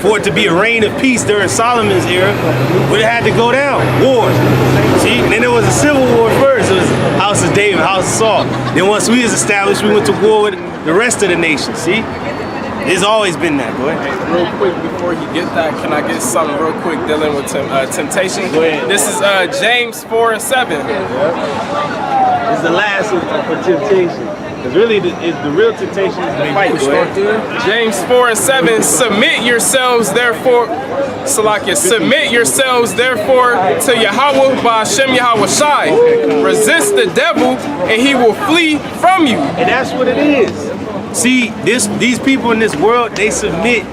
For it to be a reign of peace during Solomon's era, would have had to go down. Wars. See? And then there was a civil war first. It was House of David, House of Saul. Then once we was established, we went to war with the rest of the nation. See? It's always been that. Go ahead. Real quick, before you get that, can I get something real quick dealing with temptation? Go ahead. This is James 4:7. It's the last for temptation. Because really, the real temptation is the fight. James 4:7. Submit yourselves, therefore, Salakia. Submit yourselves, therefore, to Yahweh by Hashem Yahweh Shai. Resist the devil, and he will flee from you. And that's what it is. See, these people in this world, they submit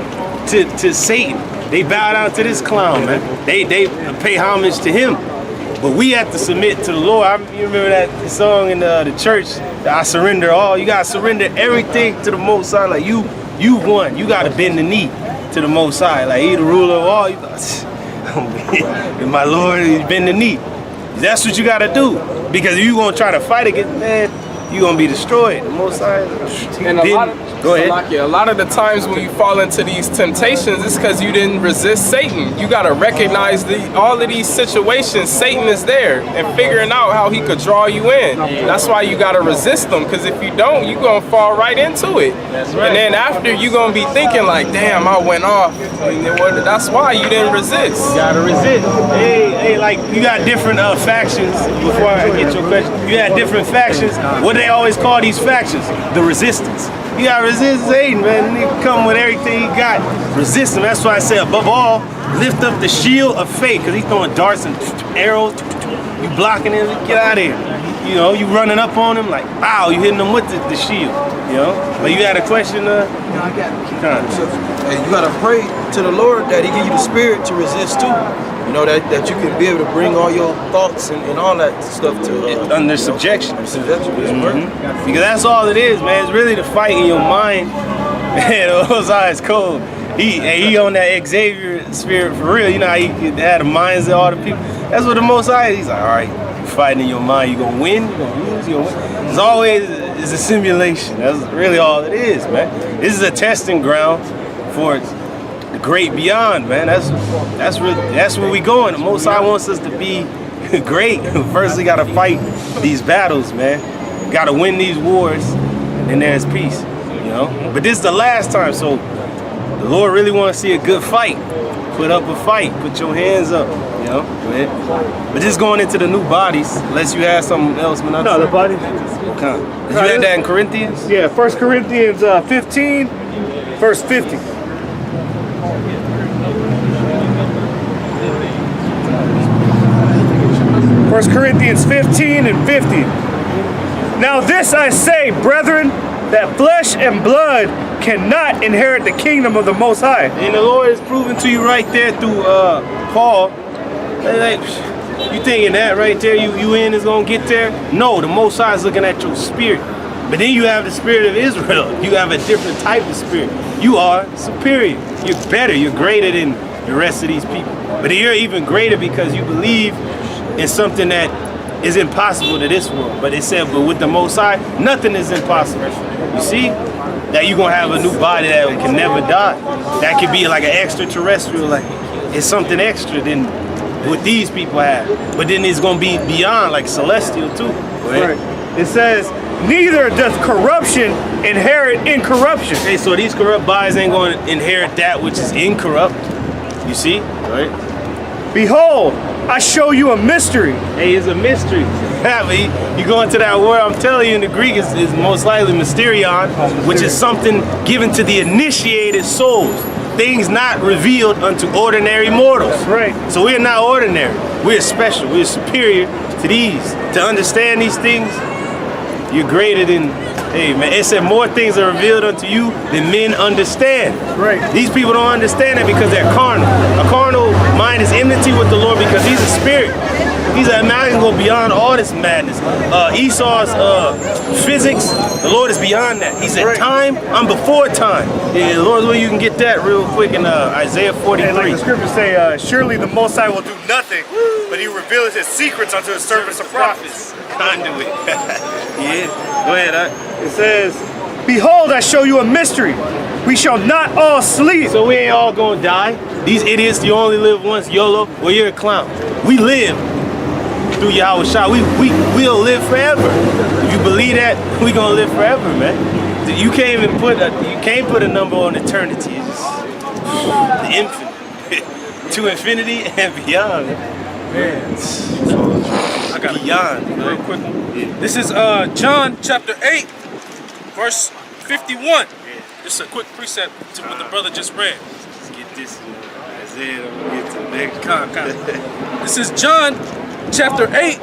to Satan. They bow down to this clown, man. They pay homage to him. But we have to submit to the Lord. You remember that song in the church, I surrender all. You gotta surrender everything to the Most High. Like you won. You gotta bend the knee to the Most High. Like he the ruler of all. You and my Lord, you bend the knee. That's what you gotta do. Because if you gonna try to fight against man, you gonna be destroyed. The Most High. And go ahead. A lot of the times when you fall into these temptations, it's because you didn't resist Satan. You gotta recognize all of these situations, Satan is there and figuring out how he could draw you in. That's why you gotta resist them, because if you don't, you're gonna fall right into it. That's right. And then after, you're gonna be thinking like, damn, I went off. That's why you didn't resist. You gotta resist. Hey, like you got different factions. Before I get your question, you got different factions. What do they always call these factions? The resistance. You gotta resist Satan, man. He come with everything he got. Resist him. That's why I say, above all, lift up the shield of faith, because he's throwing darts and arrows. You blocking him, get out of here. You know, you running up on him like, wow, you hitting him with the shield. You know, but you got a question. No, I got it. And you gotta pray to the Lord that He give you the spirit to resist too. You know, that you can be able to bring all your thoughts and all that stuff to under subjection. Mm-hmm. Because that's all it is, man. It's really the fight in your mind. Man, those eyes cold. He on that Xavier spirit for real. You know how he had the minds of all the people. That's what the Most High is. He's like, all right, you're fighting in your mind. You gonna win? You gonna lose? You gonna win? It's always a simulation. That's really all it is, man. This is a testing ground for the great beyond, man. That's where we going. The Most High wants us to be great. First, we gotta fight these battles, man. Gotta win these wars, and then there's peace. You know. But this is the last time, so the Lord really want to see a good fight. Put up a fight. Put your hands up. You know. Go ahead. But just going into the new bodies, unless you have something else, man. No, the bodies. Okay. Did you have that in Corinthians? Yeah, 1 Corinthians 15, verse 50. First Corinthians 15 and 50. Now this I say, brethren, that flesh and blood cannot inherit the kingdom of the Most High. And the Lord is proving to you right there through Paul. Like, you thinking that right there, you in is gonna get there? No, the Most High is looking at your spirit. But then you have the spirit of Israel. You have a different type of spirit. You are superior. You're better. You're greater than the rest of these people. But you're even greater because you believe in something that is impossible to this world. But it said, but with the Most High, nothing is impossible. You see? That you're gonna have a new body that can never die. That could be like an extraterrestrial, like it's something extra than what these people have. But then it's gonna be beyond, like celestial too. Right. It says, neither doth corruption inherit incorruption. Okay, so these corrupt bodies ain't gonna inherit that which is incorrupt. You see? Right? Behold, I show you a mystery. Hey, it's a mystery. You go into that word, I'm telling you, in the Greek, is most likely mysterion, which is something given to the initiated souls. Things not revealed unto ordinary mortals. That's right. So we're not ordinary. We're special. We're superior to these. To understand these things, you're greater than, hey man, it said more things are revealed unto you than men understand. Right. These people don't understand it because they're carnal. A carnal mind is enmity with the Lord because he's a spirit. He's like, man, I can go beyond all this madness. Esau's physics, the Lord is beyond that. He said, time, I'm before time. Yeah, the Lord's way you can get that real quick in Isaiah 43. And like the scriptures say, surely the Most High will do nothing, but He reveals His secrets unto His servants and prophets. Conduit. Yeah, go ahead. It says, behold, I show you a mystery. we shall not all sleep. So we ain't all gonna die. These idiots, you only live once, YOLO. Well, you're a clown. We live through Yahweh Shai. We'll live forever. If you believe that, we gonna live forever, man. You can't even put a number on eternity. It's just the infinite. To infinity and beyond. Man. I got beyond. a real quick one. Yeah. This is John chapter 8, verse 51. This is a quick precept to what the brother just read. Let's get this. Isaiah, get to the next. This is John chapter 8,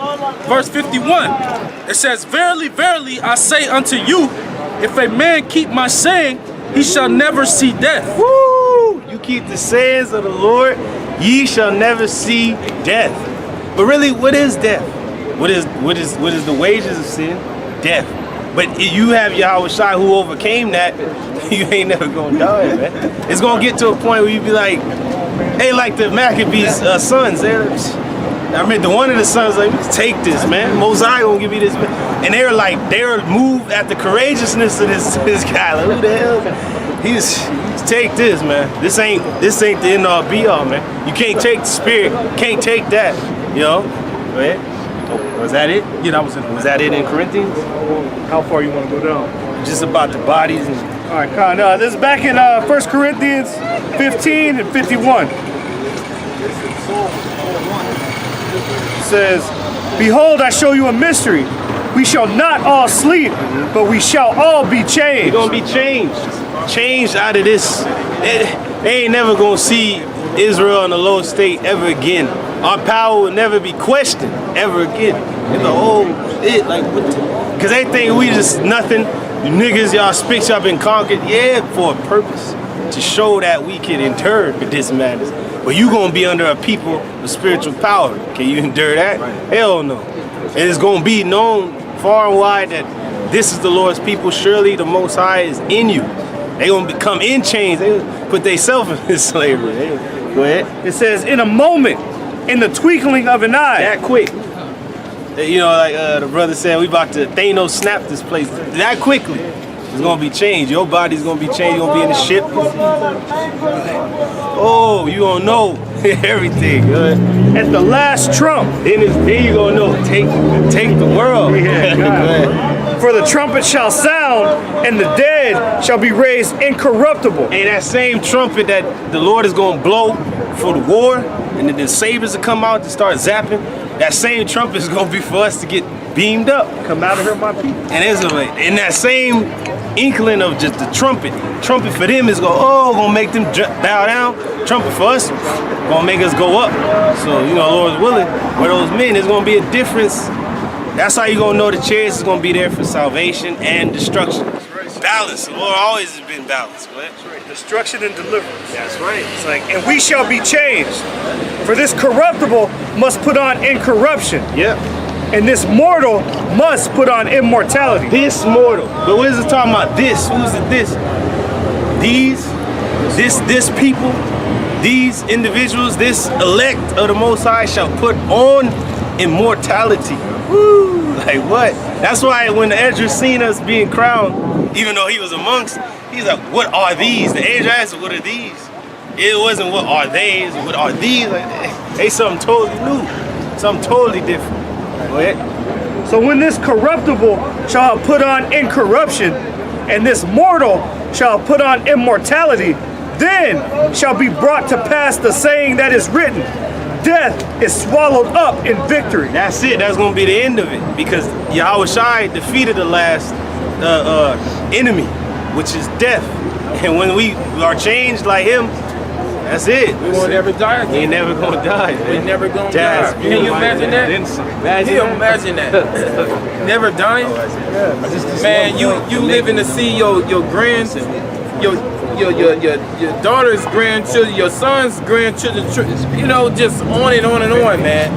verse 51. It says, Verily, verily, I say unto you, if a man keep my saying, he shall never see death. Woo! You keep the sayings of the Lord, ye shall never see death. But really, what is death? What is the wages of sin? Death. But if you have Yahweh Shai who overcame that, you ain't never gonna die, man. It's gonna get to a point where you be like, hey, like the Maccabees' sons, I remember one of the sons like, take this, man. Mosiah gonna give you this, man. And they were moved at the courageousness of this guy. Like, who the hell? He's take this, man. This ain't the end all be all, man. You can't take the spirit, can't take that, you know. Right? Was that it? Yeah, that was it. Was that it in Corinthians? How far you want to go down? Just about the bodies and. All right, Con. This is back in 1 Corinthians 15 and 51. It says, behold, I show you a mystery. We shall not all sleep, but we shall all be changed. We're gonna be changed. Changed out of this. They ain't never gonna see Israel in a low state ever again. Our power will never be questioned ever again. In the whole shit, like what because they think we just nothing. You niggas, y'all spit, y'all been conquered. Yeah, for a purpose. To show that we can endure this madness. But you gonna be under a people of spiritual power. Can you endure that? Hell no. And it's gonna be known far and wide that this is the Lord's people. Surely the Most High is in you. They gonna become in chains. They put themselves in slavery. Go ahead. It says, in a moment, in the twinkling of an eye. That quick. You know, like the brother said, we about to Thanos snap this place. That quickly. It's gonna be changed. Your body's gonna be changed. You're gonna be in the ship. Oh, you gonna know everything. Good. At the last trump. Then you gonna know. Take the world. Yeah, for the trumpet shall sound, and the dead shall be raised incorruptible. And that same trumpet that the Lord is gonna blow for the war, and then the sabers will come out to start zapping. That same trumpet is gonna be for us to get beamed up. Come out of here, my people. And in that same inkling of just the trumpet for them is gonna make them bow down. Trumpet for us gonna make us go up. So, you know, Lord's willing, where those men, there's gonna be a difference. That's how you gonna know the chariots is gonna be there for salvation and destruction. Balance. The Lord always has been balanced. That's right. Destruction and deliverance. That's right. It's like, and we shall be changed. For this corruptible must put on incorruption. Yep. And this mortal must put on immortality. This mortal. But what is it talking about? This. Who's it this? This people, these individuals, this elect of the Most High shall put on immortality. Woo! Like what? That's why when the Ezra seen us being crowned, even though he was amongst, he's like, what are these? The angel asked, what are these? It wasn't what are they, it's what are these? Like, they something totally new, something totally different. Go ahead. So when this corruptible shall put on incorruption, and this mortal shall put on immortality, then shall be brought to pass the saying that is written, death is swallowed up in victory. That's it. That's going to be the end of it. Because Yahweh Shai defeated the last enemy, which is death. And when we are changed like him, that's it. We won't ever die again. We ain't never going to die. We never going to die. Can you imagine that? Imagine that. Never dying? Man, you living to see your daughter's grandchildren, your son's grandchildren, you know, just on and on and on, man.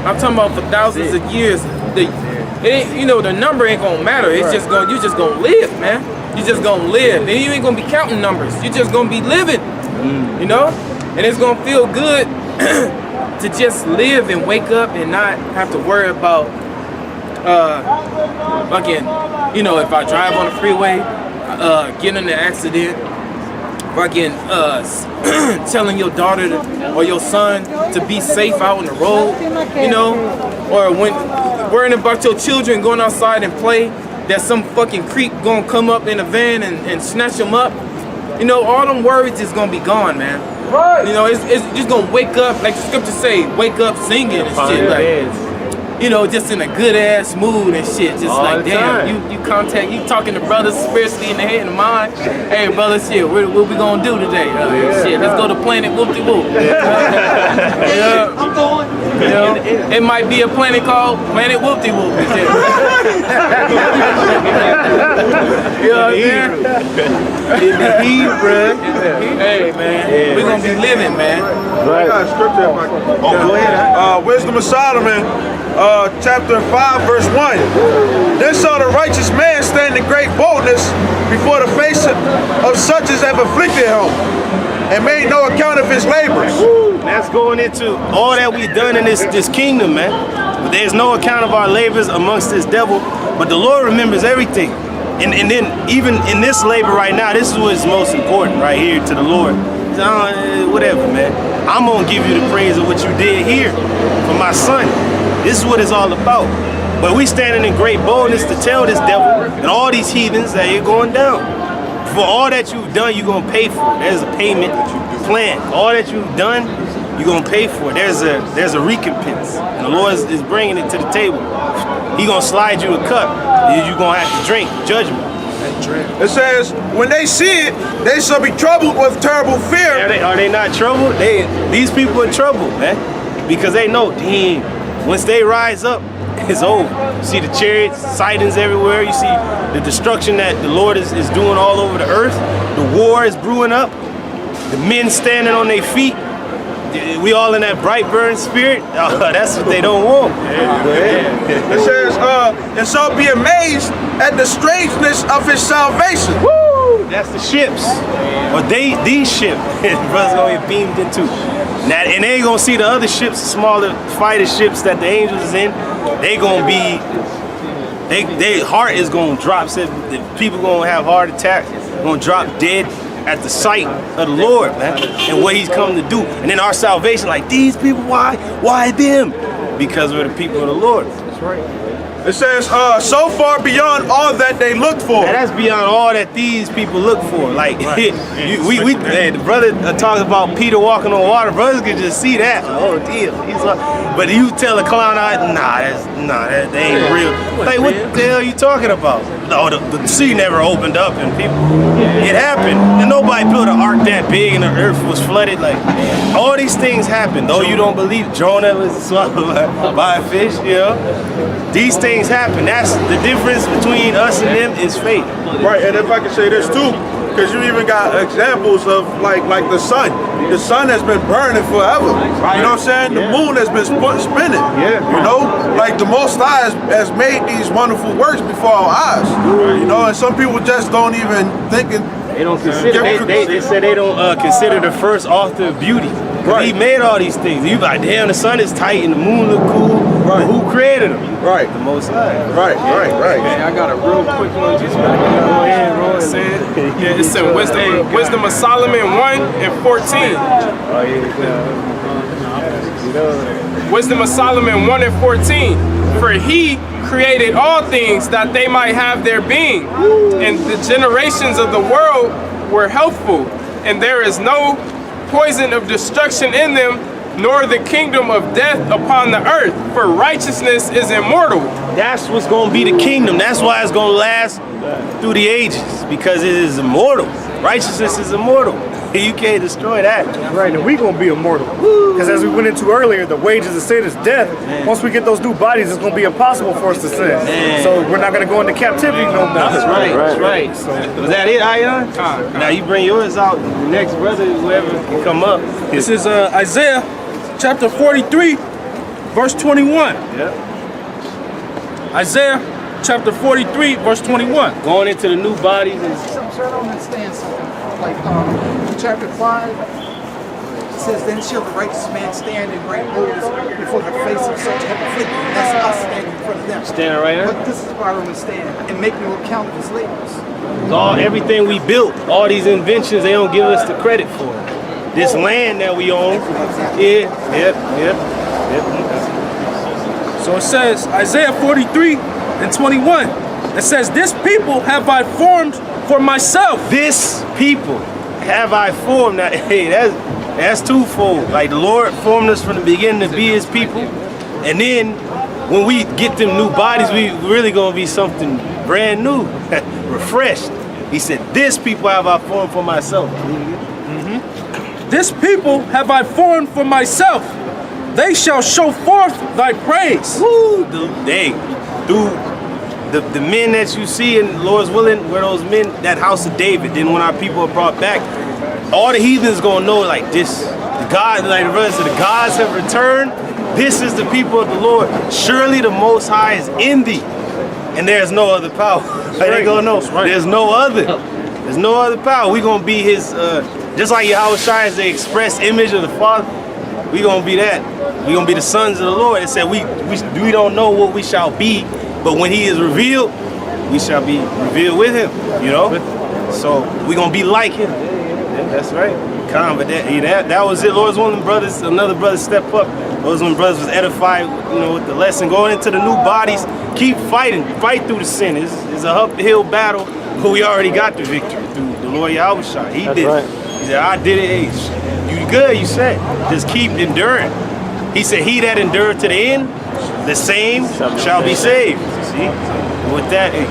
I'm talking about for thousands of years. The number ain't gonna matter. It's just gonna, you just gonna live, man. You just gonna live, and you ain't gonna be counting numbers. You just gonna be living, you know. And it's gonna feel good to just live and wake up and not have to worry about, again, you know, if I drive on the freeway, get in an accident. fucking telling your daughter or your son to be safe out on the road, you know, or when worrying about your children going outside and play, that some fucking creep gonna come up in a van and snatch them up. You know, all them worries is gonna be gone, man. Right. You know, it's just gonna wake up, like the scriptures say, wake up singing and shit, like, you know, just in a good ass mood and shit. Just all like, damn, you talking to brothers spiritually in the head and the mind. Hey, brothers, shit, what we gonna do today? Shit, let's go to Planet Whoop-de-Whoop. I'm going. You know, it might be a planet called Planet Whoop-de-Whoop. You know what I'm saying? In the heat, bro. Hey, man, we gonna be living, man. Right. Go ahead. Wisdom of Solomon, chapter 5, verse 1. Then saw the righteous man stand in great boldness before the face of such as have afflicted him, and made no account of his labors. That's going into all that we've done in this kingdom, man. But there's no account of our labors amongst this devil, but the Lord remembers everything. And then even in this labor right now, this is what's most important right here to the Lord. Whatever, man. I'm gonna give you the praise of what you did here for my son. This is what it's all about. But we standing in great boldness to tell this devil and all these heathens that you're going down. For all that you've done, you're gonna pay for it. There's a payment plan. All that you've done, you're gonna pay for it. There's a recompense. And the Lord is bringing it to the table. He gonna slide you a cup. You're gonna have to drink judgment. It says, when they see it, they shall be troubled with terrible fear. Are they not troubled? These people are troubled, man. Because they know, damn, once they rise up, it's over. You see the chariots, sightings everywhere. You see the destruction that the Lord is doing all over the earth. The war is brewing up. The men standing on their feet. We all in that bright burn spirit. That's what they don't want. It says, and shall be amazed at the strangeness of his salvation. Woo! That's the ships. Or these ships. Brothers gonna get beamed into. Now, and they ain't gonna see the other ships, the smaller fighter ships that the angels is in. They gonna be, their heart is gonna drop. So people gonna have heart attacks, gonna drop dead at the sight of the Lord, man, and what he's come to do. And then our salvation, like, these people, why them? Because we're the people of the Lord. That's right. It says, so far beyond all that they looked for. And that's beyond all that these people look for. Like, right. The brother talks about Peter walking on water. Brothers can just see that. Oh, deal. But you tell a clown, that ain't real. Like, what the hell are you talking about? No, the sea never opened up and people, it happened. And nobody built an ark that big and the earth was flooded. Like, all these things happened. Though you don't believe Jonah was swallowed by a fish, you know? These things happen. That's the difference between us and them is faith. Right, and if I can say this too, because you even got examples of like the sun. The sun has been burning forever. Right. You know what I'm saying? The moon has been spinning. Yeah. You know, like the Most High has made these wonderful works before our eyes. You know, and some people just don't even think it. They don't consider. They say they don't consider the first author of beauty. Right. He made all these things. You like, damn, the sun is tight and the moon look cool. Right. Who created them? Right. The Most High. Right. Man, I got a real quick one. Just back it's in Wisdom of Solomon 1 and 14. Oh yeah. Wisdom of Solomon 1 and 14. For he created all things that they might have their being, and the generations of the world were healthful, and there is no poison of destruction in them, nor the kingdom of death upon the earth, for righteousness is immortal. That's what's going to be the kingdom. That's why it's going to last through the ages, because it is immortal. Righteousness is immortal. You can't destroy that. Right, and we gonna be immortal. Because as we went into earlier, the wages of sin is death. Man. Once we get those new bodies, it's gonna be impossible for us to sin. Man. So we're not gonna go into captivity no more. That's right. So, was that it, Ayan? Now you bring yours out. The next brother, whoever can come up. This is Isaiah chapter 43, verse 21. Yeah. Isaiah chapter 43, verse 21. Going into the new bodies. Sir, I don't understand something. Like chapter 5, It says, then shall the righteous man stand in great boldness before the face of such heavy afflicted. That's us standing in front of them. Standing right there. But this is why we stand and make no account of his labors. Everything we built, all these inventions, they don't give us the credit for. This land that we own, yep. So it says, Isaiah 43:21. It says, this people have I formed for myself. This people have I formed. Now, hey, that's twofold. Like the Lord formed us from the beginning to be his people. And then when we get them new bodies, we really gonna be something brand new, refreshed. He said, this people have I formed for myself. This people have I formed for myself. They shall show forth thy praise. Woo! Through the men that you see, and Lord's willing, were those men, that house of David. Then when our people are brought back, all the heathens gonna know like this. The God, like the brother said, the gods have returned. This is the people of the Lord. Surely the Most High is in thee, and there's no other power. Like they gonna know. There's no other. There's no other power. We gonna be his, just like Yahweh Shai is the express image of the Father. We gonna be that. We gonna be the sons of the Lord. It said we don't know what we shall be, but when he is revealed, we shall be revealed with him. You know. So we gonna be like him. Yeah, that's right. But that was it. Lord's willing, brothers. Another brother step up. Those when brothers was edified, with the lesson. Going into the new bodies, keep fighting. Fight through the sin. It's a uphill battle, but we already got the victory through the Lord Yahweh Shai. He did it. He said, I did it. Hey, you good, you said. Just keep enduring. He said, he that endured to the end, the same shall be saved. See? With that, hey,